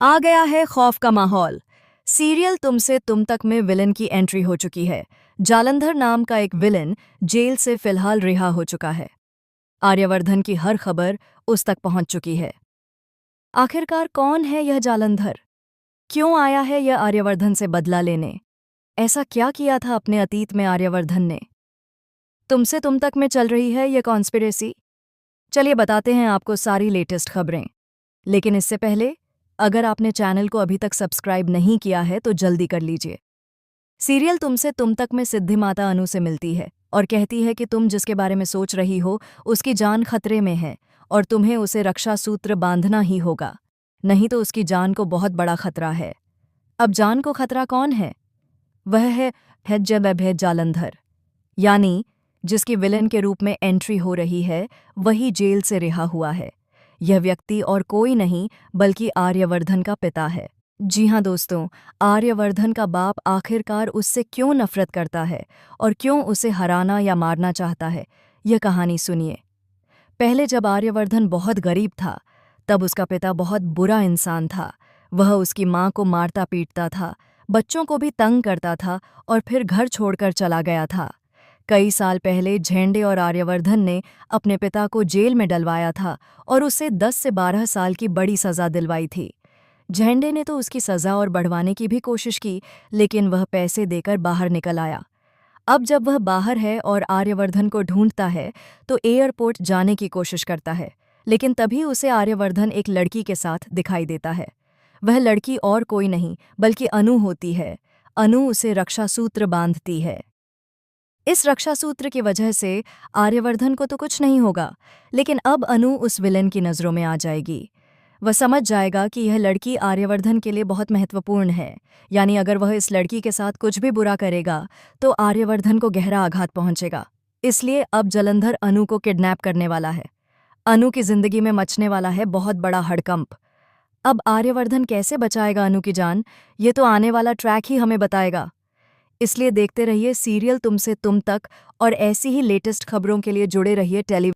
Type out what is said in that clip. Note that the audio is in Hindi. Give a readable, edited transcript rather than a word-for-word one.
आ गया है खौफ का माहौल। सीरियल तुमसे तुम तक में विलन की एंट्री हो चुकी है। जालंधर नाम का एक विलन जेल से फिलहाल रिहा हो चुका है। आर्यवर्धन की हर खबर उस तक पहुंच चुकी है। आखिरकार कौन है यह जालंधर? क्यों आया है यह आर्यवर्धन से बदला लेने? ऐसा क्या किया था अपने अतीत में आर्यवर्धन ने? तुमसे तुम तक में चल रही है यह कॉन्स्पिरेसी। चलिए बताते हैं आपको सारी लेटेस्ट खबरें। लेकिन इससे पहले, अगर आपने चैनल को अभी तक सब्सक्राइब नहीं किया है तो जल्दी कर लीजिए। सीरियल तुमसे तुम तक में सिद्धि माता अनु से मिलती है और कहती है कि तुम जिसके बारे में सोच रही हो उसकी जान खतरे में है और तुम्हें उसे रक्षा सूत्र बांधना ही होगा, नहीं तो उसकी जान को बहुत बड़ा खतरा है। अब जान को खतरा कौन है? वह है हैजब जालंधर, यानी जिसकी विलन के रूप में एंट्री हो रही है वही जेल से रिहा हुआ है। यह व्यक्ति और कोई नहीं बल्कि आर्यवर्धन का पिता है। जी हाँ दोस्तों, आर्यवर्धन का बाप आखिरकार उससे क्यों नफरत करता है और क्यों उसे हराना या मारना चाहता है, यह कहानी सुनिए। पहले जब आर्यवर्धन बहुत गरीब था तब उसका पिता बहुत बुरा इंसान था। वह उसकी माँ को मारता पीटता था, बच्चों को भी तंग करता था और फिर घर छोड़कर चला गया था। कई साल पहले झेंडे और आर्यवर्धन ने अपने पिता को जेल में डलवाया था और उसे 10 से 12 साल की बड़ी सज़ा दिलवाई थी। झेंडे ने तो उसकी सज़ा और बढ़वाने की भी कोशिश की, लेकिन वह पैसे देकर बाहर निकल आया। अब जब वह बाहर है और आर्यवर्धन को ढूंढता है तो एयरपोर्ट जाने की कोशिश करता है, लेकिन तभी उसे आर्यवर्धन एक लड़की के साथ दिखाई देता है। वह लड़की और कोई नहीं बल्कि अनु होती है। अनु उसे रक्षा सूत्र बांधती है। इस रक्षा सूत्र की वजह से आर्यवर्धन को तो कुछ नहीं होगा, लेकिन अब अनु उस विलन की नज़रों में आ जाएगी। वह समझ जाएगा कि यह लड़की आर्यवर्धन के लिए बहुत महत्वपूर्ण है, यानी अगर वह इस लड़की के साथ कुछ भी बुरा करेगा तो आर्यवर्धन को गहरा आघात पहुंचेगा। इसलिए अब जालंधर अनु को किडनैप करने वाला है। अनु की जिंदगी में मचने वाला है बहुत बड़ा हड़कंप। अब आर्यवर्धन कैसे बचाएगा अनु की जान, ये तो आने वाला ट्रैक ही हमें बताएगा। इसलिए देखते रहिए सीरियल तुमसे तुम तक और ऐसी ही लेटेस्ट खबरों के लिए जुड़े रहिए टेली